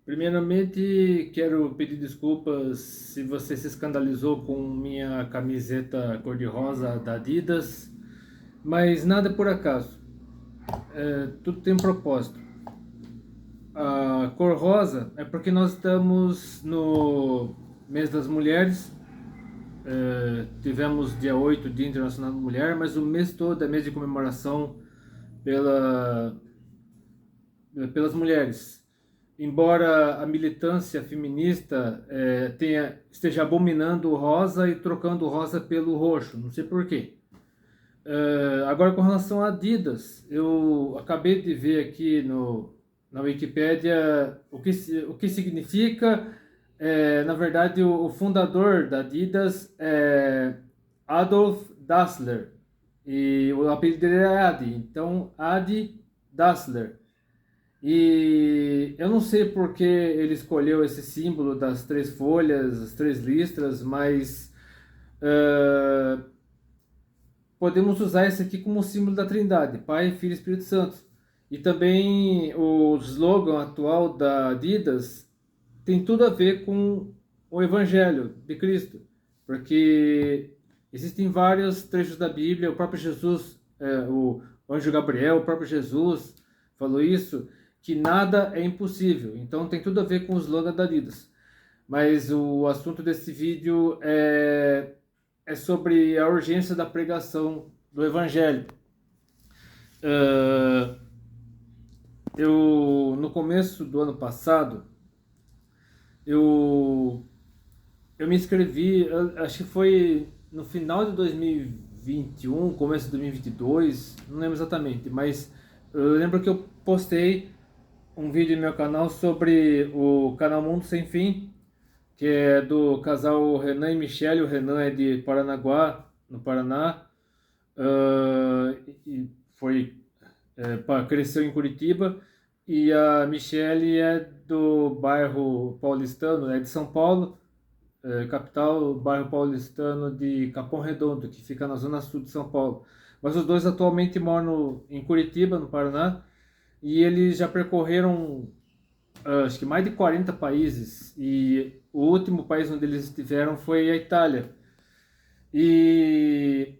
Primeiramente, quero pedir desculpas se você se escandalizou com minha camiseta cor-de-rosa da Adidas, mas nada é por acaso, tudo tem um propósito. A cor rosa é porque nós estamos no mês das mulheres, tivemos dia 8, Dia Internacional da Mulher, mas o mês todo é mês de comemoração pela, pelas mulheres. Embora a militância feminista esteja abominando o rosa e trocando o rosa pelo roxo, não sei por quê. Agora, com relação a Adidas, eu acabei de ver aqui na Wikipédia o que significa. Na verdade, o fundador da Adidas é Adolf Dassler e o apelido dele é Adi, então Adi Dassler. E eu não sei por que ele escolheu esse símbolo das três folhas, as três listras, mas uh, podemos usar esse aqui como símbolo da Trindade, Pai, Filho e Espírito Santo. E também o slogan atual da Adidas tem tudo a ver com o Evangelho de Cristo, porque existem vários trechos da Bíblia, o próprio Jesus, o anjo Gabriel, o próprio Jesus falou isso, que nada é impossível. Então tem tudo a ver com o slogan da Adidas. Mas o assunto desse vídeo é sobre a urgência da pregação do Evangelho. Uh, no começo do ano passado, eu, eu me inscrevi, acho que foi no final de 2021, começo de 2022, não lembro exatamente, mas eu lembro que eu postei um vídeo no meu canal sobre o canal Mundo Sem Fim, que é do casal Renan e Michele. O Renan é de Paranaguá, no Paraná, e foi cresceu em Curitiba, e a Michele é do bairro paulistano, é de São Paulo, capital, bairro paulistano de Capão Redondo, que fica na zona sul de São Paulo. Mas os dois atualmente moram em Curitiba, no Paraná, e eles já percorreram acho que mais de 40 países, e o último país onde eles estiveram foi a Itália. E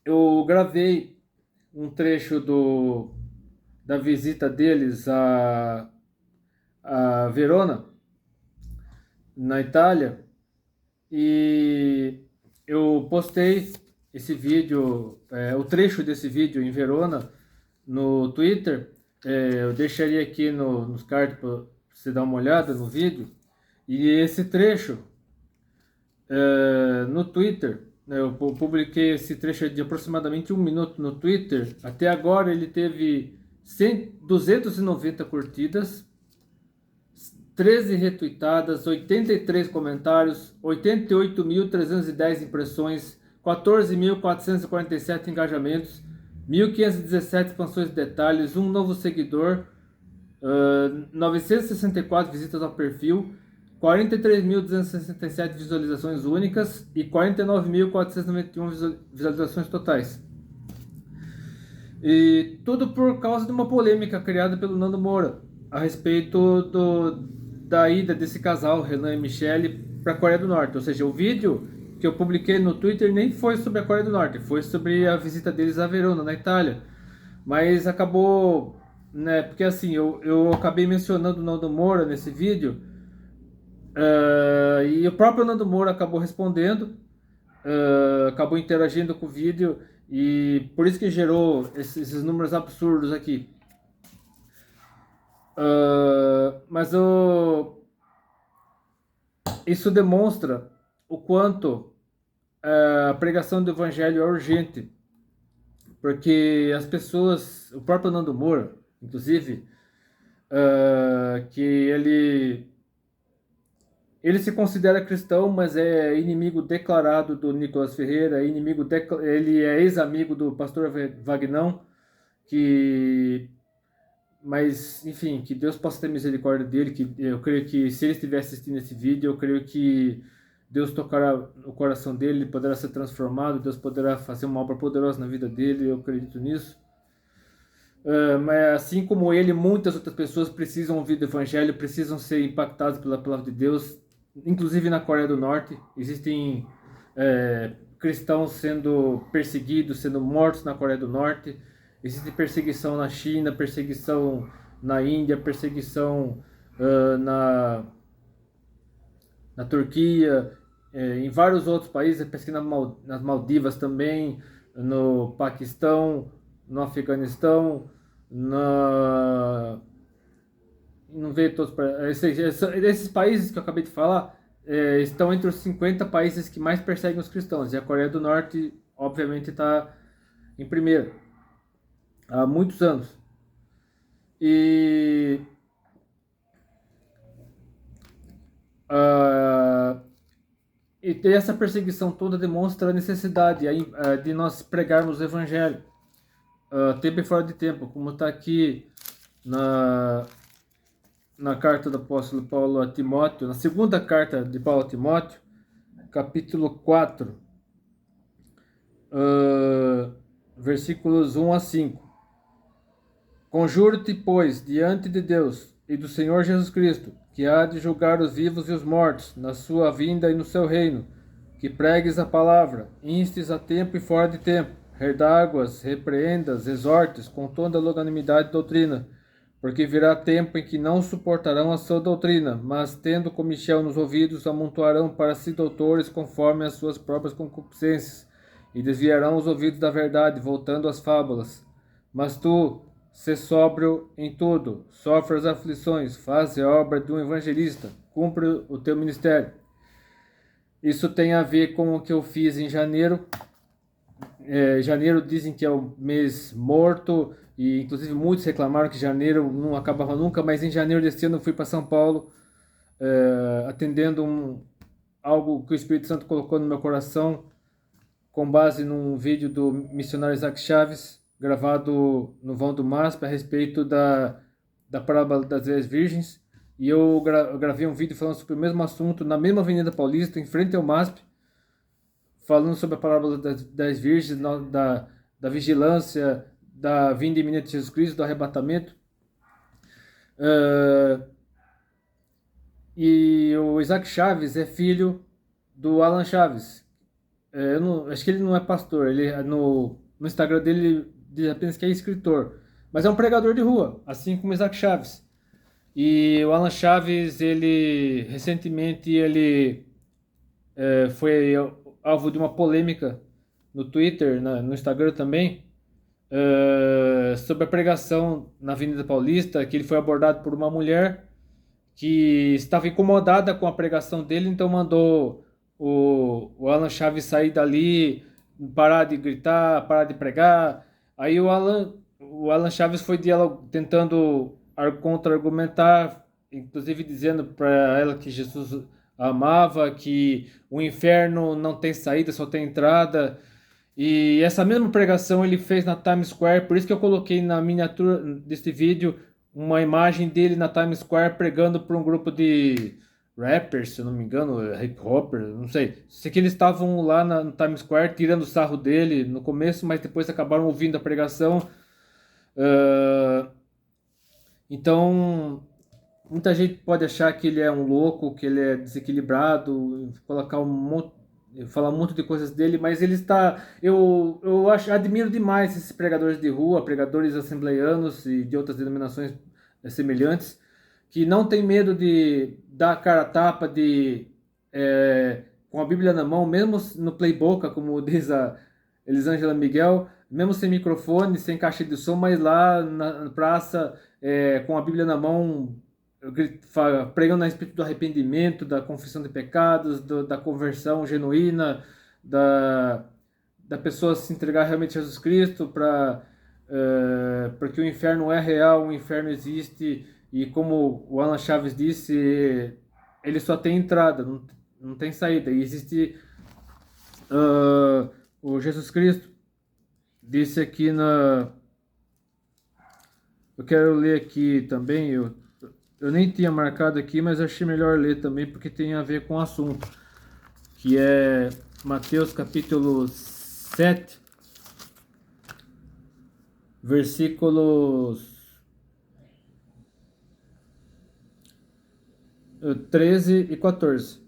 eu gravei um trecho da visita deles a Verona, na Itália, e eu postei esse vídeo, o trecho desse vídeo em Verona, no Twitter. Eu deixaria aqui nos cards para você dar uma olhada no vídeo. E esse trecho no Twitter, né, eu publiquei esse trecho de aproximadamente 1 minuto no Twitter. Até agora ele teve 290 curtidas, 13 retweetadas, 83 comentários, 88.310 impressões, 14.447 engajamentos, 1.517 expansões de detalhes, um novo seguidor, 964 visitas ao perfil, 43.267 visualizações únicas e 49.491 visualizações totais. E tudo por causa de uma polêmica criada pelo Nando Moura a respeito da ida desse casal, Renan e Michele, para a Coreia do Norte. Ou seja, o vídeo que eu publiquei no Twitter nem foi sobre a Coreia do Norte, foi sobre a visita deles a Verona, na Itália. Mas acabou, né, porque assim, eu acabei mencionando o Nando Moura nesse vídeo, e o próprio Nando Moura acabou respondendo, acabou interagindo com o vídeo, e por isso que gerou esses números absurdos aqui. Mas isso demonstra o quanto a pregação do evangelho é urgente, porque as pessoas, o próprio Nando Moura, inclusive, que ele se considera cristão, mas é inimigo declarado do Nicolas Ferreira, ele é ex-amigo do pastor Vagnão, que, mas enfim, que Deus possa ter misericórdia dele, que eu creio que se ele estiver assistindo esse vídeo, eu creio que Deus tocará o coração dele, ele poderá ser transformado, Deus poderá fazer uma obra poderosa na vida dele, eu acredito nisso. Mas assim como ele, muitas outras pessoas precisam ouvir do Evangelho, precisam ser impactadas pela palavra de Deus. Inclusive na Coreia do Norte, existem cristãos sendo perseguidos, sendo mortos na Coreia do Norte. Existe perseguição na China, perseguição na Índia, perseguição na Turquia, em vários outros países, perseguição nas Maldivas também, no Paquistão, no Afeganistão, não veio todos para esses países que eu acabei de falar, estão entre os 50 países que mais perseguem os cristãos, e a Coreia do Norte obviamente está em primeiro há muitos anos. E e ter essa perseguição toda demonstra a necessidade de nós pregarmos o Evangelho, tempo e fora de tempo, como está aqui na carta do apóstolo Paulo a Timóteo, na segunda carta de Paulo a Timóteo, capítulo 4, versículos 1 a 5. Conjuro-te, pois, diante de Deus e do Senhor Jesus Cristo, que há de julgar os vivos e os mortos, na sua vinda e no seu reino, que pregues a palavra, instes a tempo e fora de tempo, redáguas, repreendas, exortes, com toda a longanimidade e doutrina, porque virá tempo em que não suportarão a sua doutrina, mas, tendo comichão nos ouvidos, amontoarão para si doutores conforme as suas próprias concupiscências, e desviarão os ouvidos da verdade, voltando às fábulas. Mas tu, sê sóbrio em tudo, sofre as aflições, faz a obra de um evangelista, cumpre o teu ministério. Isso tem a ver com o que eu fiz em janeiro. Janeiro dizem que é o mês morto, e inclusive muitos reclamaram que janeiro não acabava nunca, mas em janeiro deste ano eu fui para São Paulo, atendendo algo que o Espírito Santo colocou no meu coração, com base num vídeo do missionário Isaac Chaves, gravado no vão do MASP, a respeito da parábola das 10 virgens. E eu gravei um vídeo falando sobre o mesmo assunto, na mesma Avenida Paulista, em frente ao MASP, falando sobre a parábola das 10 virgens, da vigilância, da vinda iminente de Jesus Cristo, do arrebatamento. E o Isaac Chaves é filho do Alan Chaves. Acho que ele não é pastor, no Instagram dele ele diz apenas que é escritor, mas é um pregador de rua, assim como Isaac Chaves. E o Alan Chaves, recentemente foi alvo de uma polêmica no Twitter, no Instagram também, sobre a pregação na Avenida Paulista, que ele foi abordado por uma mulher que estava incomodada com a pregação dele, então mandou o Alan Chaves sair dali, parar de gritar, parar de pregar. Aí o Alan Chaves foi tentando contra-argumentar, inclusive dizendo para ela que Jesus a amava, que o inferno não tem saída, só tem entrada. E essa mesma pregação ele fez na Times Square, por isso que eu coloquei na miniatura deste vídeo uma imagem dele na Times Square pregando para um grupo de rappers, se eu não me engano, hip hopper, não sei. Sei que eles estavam lá no Times Square tirando sarro dele no começo, mas depois acabaram ouvindo a pregação. Então, muita gente pode achar que ele é um louco, que ele é desequilibrado, falar um monte de coisas dele, mas ele está... admiro demais esses pregadores de rua, pregadores assembleianos e de outras denominações semelhantes, que não tem medo de dar a cara a tapa, com a Bíblia na mão, mesmo no playboca, como diz a Elisângela Miguel, mesmo sem microfone, sem caixa de som, mas lá na praça, com a Bíblia na mão, pregando a respeito do arrependimento, da confissão de pecados, da conversão genuína, da pessoa se entregar realmente a Jesus Cristo, porque o inferno é real, o inferno existe, e como o Alan Chaves disse, ele só tem entrada, não tem saída. E existe o Jesus Cristo disse aqui eu quero ler aqui também, eu nem tinha marcado aqui, mas achei melhor ler também porque tem a ver com o assunto, que é Mateus capítulo 7, versículos 13 e 14.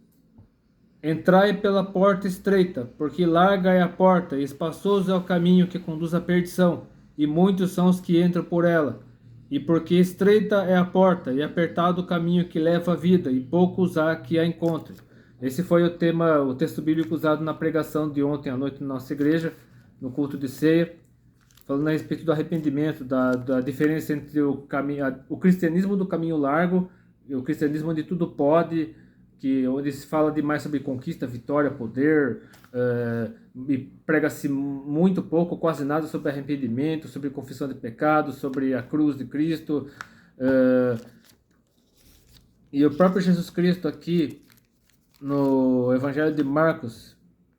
Entrai pela porta estreita, porque larga é a porta, e espaçoso é o caminho que conduz à perdição, e muitos são os que entram por ela. E porque estreita é a porta, e apertado o caminho que leva à vida, e poucos há que a encontrem. Esse foi o tema, o texto bíblico usado na pregação de ontem à noite na nossa igreja, no culto de ceia, falando a respeito do arrependimento, da diferença entre o cristianismo do caminho largo e o cristianismo onde tudo pode, onde se fala demais sobre conquista, vitória, poder, e prega-se muito pouco, quase nada sobre arrependimento, sobre confissão de pecados, sobre a cruz de Cristo. E o próprio Jesus Cristo aqui, no Evangelho de Marcos,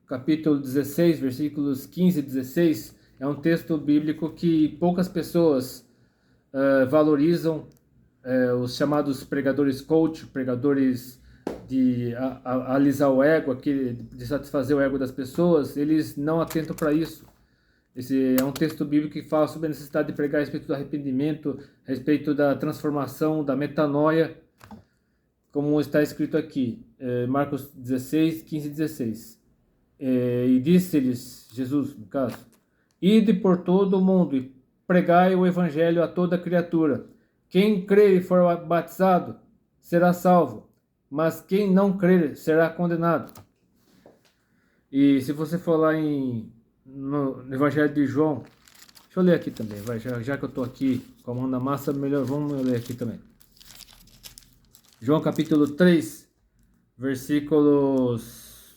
capítulo 16, versículos 15 e 16, é um texto bíblico que poucas pessoas valorizam, os chamados pregadores coach, pregadores de alisar o ego, de satisfazer o ego das pessoas, eles não atentam para isso. Esse é um texto bíblico que fala sobre a necessidade de pregar a respeito do arrependimento, a respeito da transformação, da metanoia, como está escrito aqui, Marcos 16, 15 e 16. E disse-lhes, Jesus, no caso, ide por todo o mundo e pregai o evangelho a toda criatura. Quem crer e for batizado será salvo, mas quem não crer será condenado. E se você for lá no Evangelho de João, deixa eu ler aqui também, já que eu estou aqui com a mão na massa, melhor vamos ler aqui também. João capítulo 3, versículos...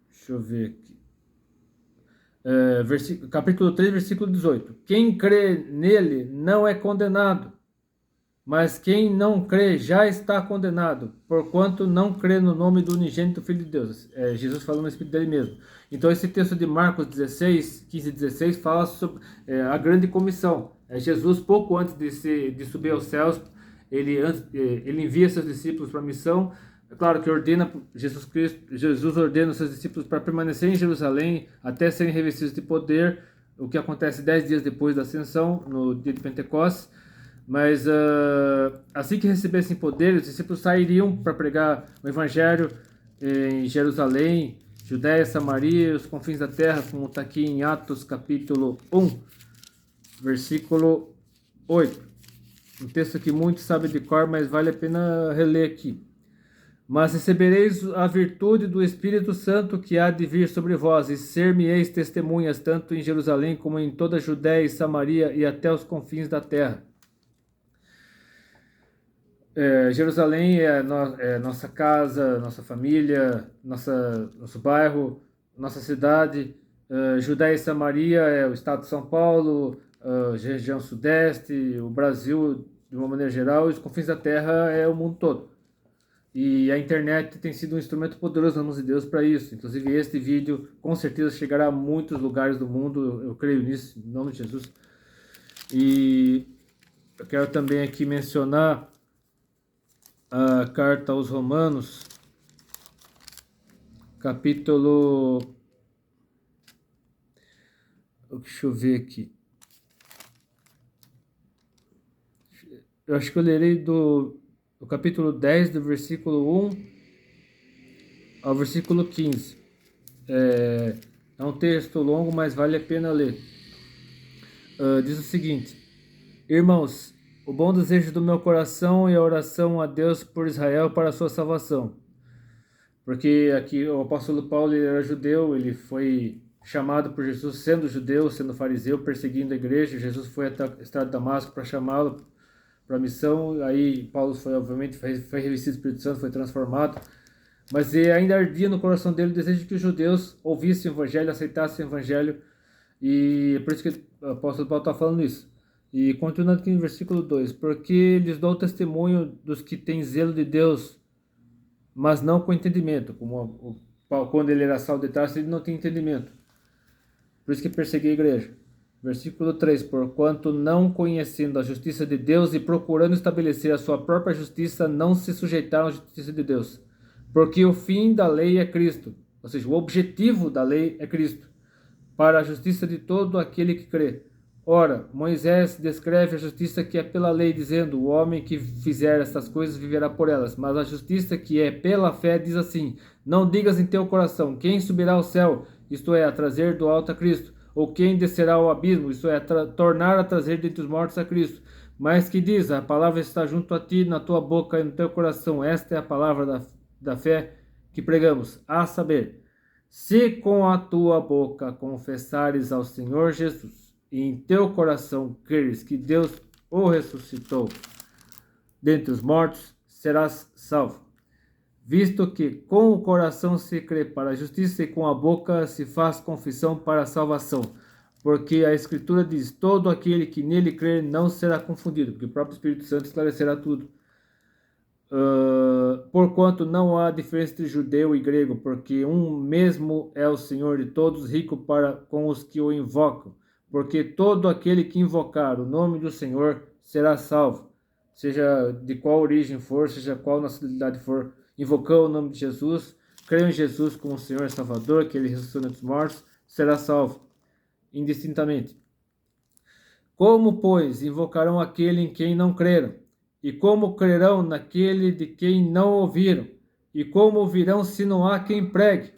Deixa eu ver aqui. Capítulo 3, versículo 18. Quem crê nele não é condenado, mas quem não crê já está condenado, porquanto não crê no nome do unigênito Filho de Deus. Jesus falando no Espírito dele mesmo. Então esse texto de Marcos 16, 15 e 16 fala sobre a grande comissão. Jesus, pouco antes de subir aos céus, ele envia seus discípulos para a missão. É claro que Jesus ordena os seus discípulos para permanecer em Jerusalém até serem revestidos de poder, o que acontece 10 dias depois da ascensão, no dia de Pentecostes. Mas assim que recebessem poder, os discípulos sairiam para pregar o evangelho em Jerusalém, Judéia, Samaria e os confins da terra, como está aqui em Atos capítulo 1, versículo 8. Um texto que muitos sabem de cor, mas vale a pena reler aqui. Mas recebereis a virtude do Espírito Santo que há de vir sobre vós, e ser-me-eis testemunhas tanto em Jerusalém como em toda a Judéia e Samaria e até os confins da terra. Jerusalém é nossa casa, nossa família, nosso bairro, nossa cidade. Judéia e Samaria é o estado de São Paulo, a região sudeste, o Brasil de uma maneira geral, e os confins da terra é o mundo todo. E a internet tem sido um instrumento poderoso nas mãos de Deus para isso. Inclusive este vídeo com certeza chegará a muitos lugares do mundo, eu creio nisso, em nome de Jesus. E eu quero também aqui mencionar a carta aos Romanos, capítulo... Deixa eu ver aqui. Eu acho que eu lerei do capítulo 10, do versículo 1 ao versículo 15. É um texto longo, mas vale a pena ler. Diz o seguinte: Irmãos, o bom desejo do meu coração e a oração a Deus por Israel para a sua salvação. Porque aqui o apóstolo Paulo ele era judeu, ele foi chamado por Jesus sendo judeu, sendo fariseu, perseguindo a igreja. Jesus foi até o estado de Damasco para chamá-lo para a missão. Aí Paulo obviamente foi revestido do Espírito Santo, foi transformado. Mas ainda ardia no coração dele o desejo de que os judeus ouvissem o evangelho, aceitassem o evangelho. E é por isso que o apóstolo Paulo está falando isso. E continuando aqui no versículo 2: Porque lhes dou testemunho dos que têm zelo de Deus, mas não com entendimento. Como quando ele era Saulo de Tarso, ele não tinha entendimento. Por isso que persegui a igreja. Versículo 3: Porquanto não conhecendo a justiça de Deus e procurando estabelecer a sua própria justiça, não se sujeitaram à justiça de Deus. Porque o fim da lei é Cristo. Ou seja, o objetivo da lei é Cristo, para a justiça de todo aquele que crê. Ora, Moisés descreve a justiça que é pela lei, dizendo: o homem que fizer estas coisas viverá por elas. Mas a justiça que é pela fé diz assim: não digas em teu coração: quem subirá ao céu, isto é, a trazer do alto a Cristo, ou quem descerá ao abismo, isto é, tornar a trazer dentre os mortos a Cristo. Mas que diz: a palavra está junto a ti, na tua boca e no teu coração. Esta é a palavra da fé que pregamos, a saber, se com a tua boca confessares ao Senhor Jesus, e em teu coração creres que Deus o ressuscitou dentre os mortos, serás salvo. Visto que com o coração se crê para a justiça e com a boca se faz confissão para a salvação. Porque a Escritura diz: todo aquele que nele crer não será confundido, porque o próprio Espírito Santo esclarecerá tudo. Porquanto não há diferença entre judeu e grego, porque um mesmo é o Senhor de todos, rico para com os que o invocam. Porque todo aquele que invocar o nome do Senhor será salvo, seja de qual origem for, seja qual nacionalidade for. Invocou o nome de Jesus, creu em Jesus como Senhor e Salvador, que ele ressuscitou dos mortos, será salvo, indistintamente. Como, pois, invocarão aquele em quem não creram? E como crerão naquele de quem não ouviram? E como ouvirão se não há quem pregue?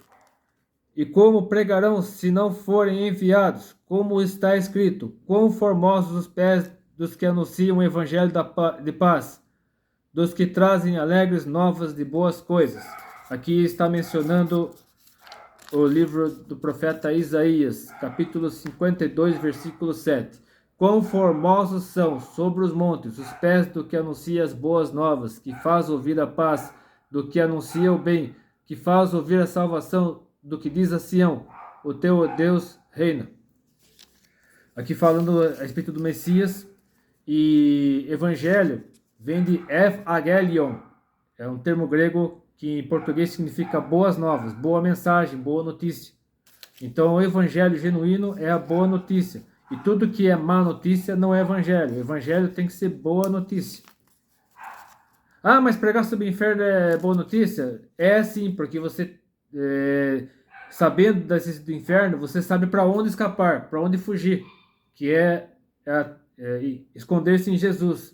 E como pregarão se não forem enviados? Como está escrito: quão formosos os pés dos que anunciam o evangelho de paz, dos que trazem alegres novas de boas coisas. Aqui está mencionando o livro do profeta Isaías, capítulo 52, versículo 7. Quão formosos são sobre os montes os pés do que anuncia as boas novas, que faz ouvir a paz, do que anuncia o bem, que faz ouvir a salvação, do que diz a Sião: o teu Deus reina. Aqui falando a respeito do Messias, e evangelho vem de evangelion, é um termo grego que em português significa boas novas, boa mensagem, boa notícia. Então o evangelho genuíno é a boa notícia. E tudo que é má notícia não é evangelho. O evangelho tem que ser boa notícia. Ah, mas pregar sobre o inferno é boa notícia? É sim, porque você, sabendo da existência do inferno, você sabe para onde escapar, para onde fugir, que é esconder-se em Jesus.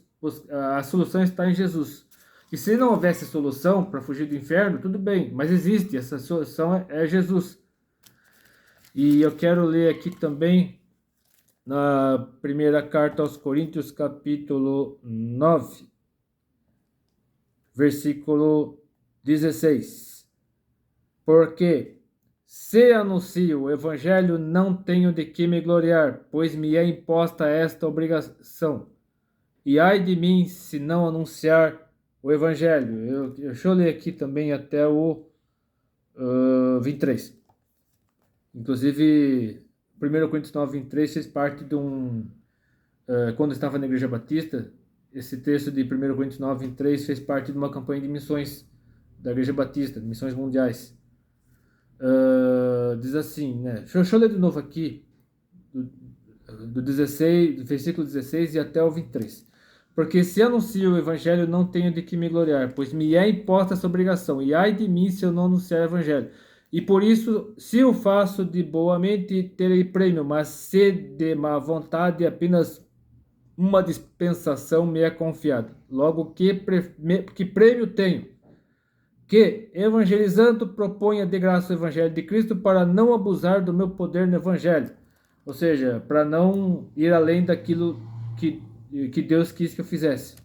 A solução está em Jesus. E se não houvesse solução para fugir do inferno, tudo bem, mas existe, essa solução é Jesus. E eu quero ler aqui também na primeira carta aos Coríntios, capítulo 9, versículo 16. Porque se anuncio o evangelho, não tenho de que me gloriar, pois me é imposta esta obrigação. E ai de mim se não anunciar o evangelho. Deixa eu ler aqui também até o 23. Inclusive, 1 Coríntios 9, 23 fez parte de quando eu estava na Igreja Batista, esse texto de 1 Coríntios 9, 23 fez parte de uma campanha de missões da Igreja Batista, missões mundiais. Diz assim, né? Deixa eu ler de novo aqui, do 16, do versículo 16 e até o 23. Porque se anuncio o evangelho, não tenho de que me gloriar, pois me é imposta essa obrigação, e ai de mim se eu não anunciar o evangelho. E por isso, se o faço de boa mente, terei prêmio, mas se de má vontade, apenas uma dispensação me é confiada. Logo, que prêmio tenho? Que, evangelizando, proponha de graça o evangelho de Cristo para não abusar do meu poder no evangelho. Ou seja, para não ir além daquilo que Deus quis que eu fizesse.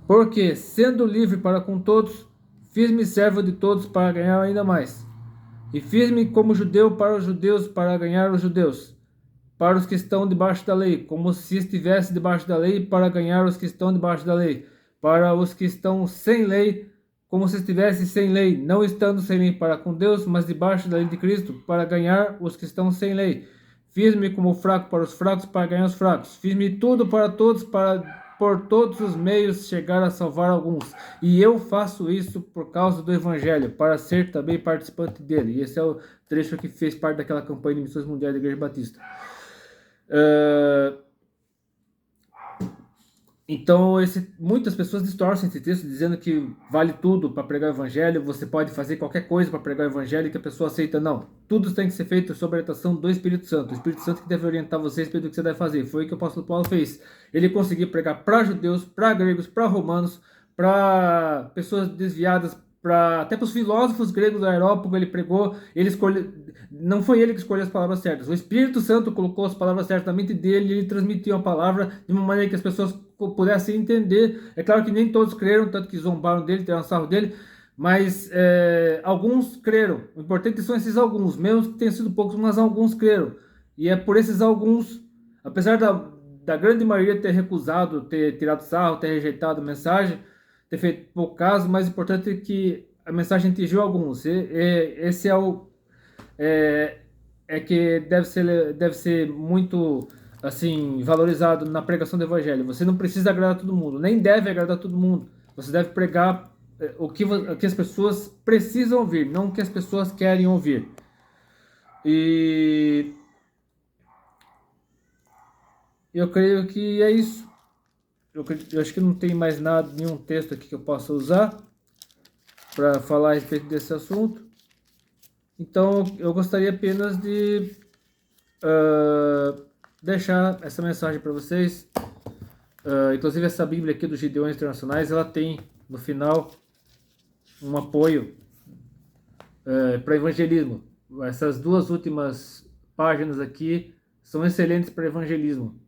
Porque, sendo livre para com todos, fiz-me servo de todos para ganhar ainda mais. E fiz-me como judeu para os judeus para ganhar os judeus. Para os que estão debaixo da lei, como se estivesse debaixo da lei, para ganhar os que estão debaixo da lei. Para os que estão sem lei, como se estivesse sem lei, não estando sem lei para com Deus, mas debaixo da lei de Cristo, para ganhar os que estão sem lei. Fiz-me como fraco para os fracos, para ganhar os fracos. Fiz-me tudo para todos, para por todos os meios chegar a salvar alguns. E eu faço isso por causa do Evangelho, para ser também participante dele. E esse é o trecho que fez parte daquela campanha de missões mundiais da Igreja Batista. Então, muitas pessoas distorcem esse texto dizendo que vale tudo para pregar o evangelho, você pode fazer qualquer coisa para pregar o evangelho e que a pessoa aceita. Não, tudo tem que ser feito sob a orientação do Espírito Santo. O Espírito Santo que deve orientar você a respeito do que você deve fazer. Foi o que o apóstolo Paulo fez. Ele conseguiu pregar para judeus, para gregos, para romanos, para pessoas desviadas, até para os filósofos gregos do Areópago ele pregou. Não foi ele que escolheu as palavras certas. O Espírito Santo colocou as palavras certas na mente dele e ele transmitiu a palavra de uma maneira que as pessoas pudessem entender. É claro que nem todos creram, tanto que zombaram dele, tiraram sarro dele, mas alguns creram. O importante são esses alguns, mesmo que tenham sido poucos, mas alguns creram. E é por esses alguns, apesar da grande maioria ter recusado, ter tirado sarro, ter rejeitado a mensagem, ter feito pouco caso, o mais importante é que a mensagem atingiu alguns. Esse é, é que deve ser muito assim valorizado na pregação do evangelho. Você não precisa agradar todo mundo, nem deve agradar todo mundo. Você deve pregar o que as pessoas precisam ouvir, não o que as pessoas querem ouvir. E eu creio que é isso. Eu acho que não tem mais nada, nenhum texto aqui que eu possa usar para falar a respeito desse assunto. Então, eu gostaria apenas de deixar essa mensagem para vocês. Inclusive, essa Bíblia aqui dos Gideões Internacionais, ela tem no final um apoio para evangelismo. Essas duas últimas páginas aqui são excelentes para evangelismo.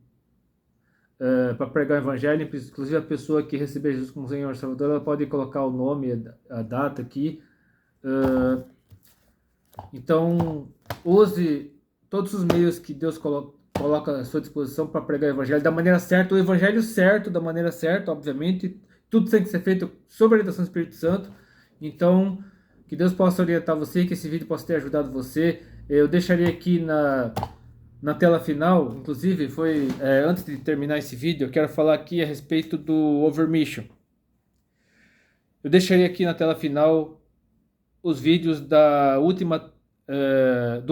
Para pregar o evangelho, inclusive a pessoa que receber Jesus como Senhor e Salvador, ela pode colocar o nome, a data aqui. Então, use todos os meios que Deus coloca à sua disposição para pregar o evangelho da maneira certa, o evangelho certo, da maneira certa, obviamente. Tudo tem que ser feito sob a orientação do Espírito Santo. Então, que Deus possa orientar você, que esse vídeo possa ter ajudado você. Eu deixaria aqui na tela final, inclusive, antes de terminar esse vídeo, eu quero falar aqui a respeito do Overmission. Eu deixaria aqui na tela final os vídeos do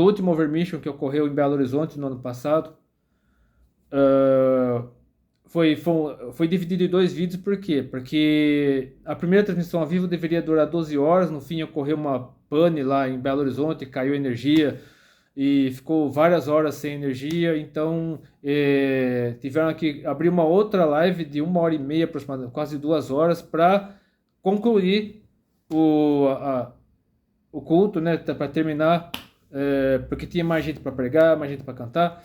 último Overmission que ocorreu em Belo Horizonte no ano passado. Foi dividido em dois vídeos, por quê? Porque a primeira transmissão ao vivo deveria durar 12 horas, no fim ocorreu uma pane lá em Belo Horizonte, caiu energia e ficou várias horas sem energia, então tiveram que abrir uma outra live de 1h30 aproximadamente, quase 2 horas, para concluir o culto, né, para terminar, porque tinha mais gente para pregar, mais gente para cantar.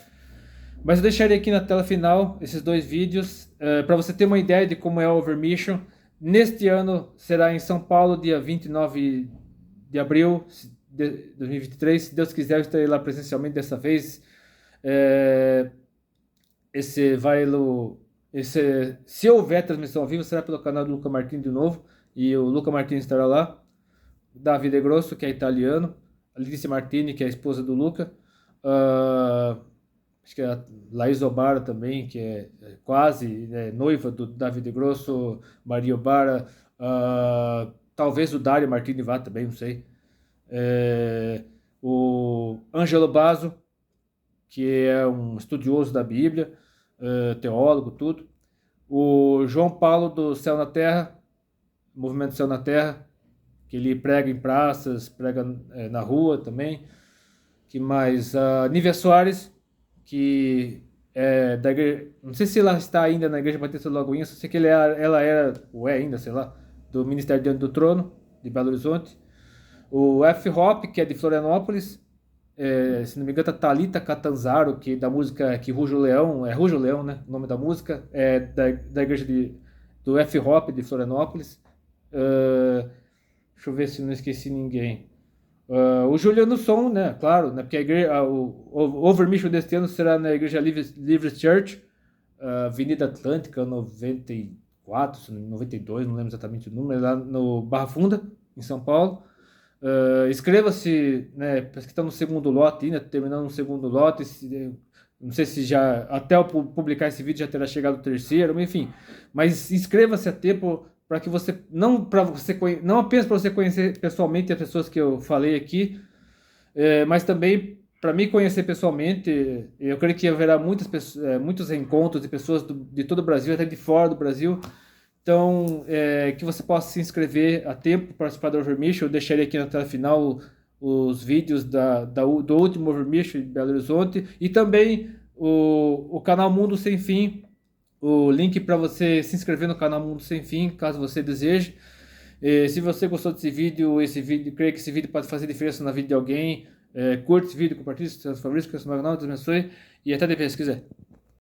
Mas eu deixarei aqui na tela final esses dois vídeos, para você ter uma ideia de como é o Overmission. Neste ano será em São Paulo, dia 29 de abril de 2023. Se Deus quiser, eu estarei lá presencialmente dessa vez. Se houver transmissão ao vivo, será pelo canal do Luca Martini de novo, e o Luca Martini estará lá. Davide Grosso, que é italiano, a Alice Martini, que é a esposa do Luca, acho que é a Laís Obara também, que é quase noiva do Davide Grosso, Maria Obara, talvez o Dario Martini vá também, não sei. O Angelo Basso, que é um estudioso da Bíblia, teólogo, tudo. O João Paulo do Céu na Terra, Movimento Céu na Terra, que ele prega em praças, prega na rua também. Que mais? A Nívia Soares, que é da igreja, não sei se ela está ainda na Igreja Batista do Lagoinha, só sei que ela era, ou é ainda, sei lá, do Ministério Diante do Trono, de Belo Horizonte. O F. Hop, que é de Florianópolis, se não me engano, a Thalita Catanzaro, que da música Que Ruge o Leão, Ruge o Leão, né, o nome da música, é da igreja do F. Hop, de Florianópolis. Deixa eu ver se não esqueci ninguém. O Juliano Som, né? Claro, né? Porque o Overmission deste ano será na Igreja Livre Church, Avenida Atlântica 94, 92, não lembro exatamente o número, lá no Barra Funda, em São Paulo. Inscreva-se, né? Parece que está no segundo lote ainda, terminando no segundo lote. Não sei se já, até eu publicar esse vídeo, já terá chegado o terceiro, enfim. Mas inscreva-se a tempo, para que você não apenas para você conhecer pessoalmente as pessoas que eu falei aqui, mas também para me conhecer pessoalmente, eu creio que haverá muitos encontros de pessoas de todo o Brasil, até de fora do Brasil. Então, que você possa se inscrever a tempo para participar do Overmission. Eu deixarei aqui na tela final os vídeos do último Overmission de Belo Horizonte e também o canal Mundo Sem Fim, o link para você se inscrever no canal Mundo Sem Fim, caso você deseje. Se você gostou desse vídeo, creio que esse vídeo pode fazer diferença na vida de alguém, curte esse vídeo, compartilhe com seus favoritos, que eu sou o Magnão, Deus abençoe, e até depois, se quiser.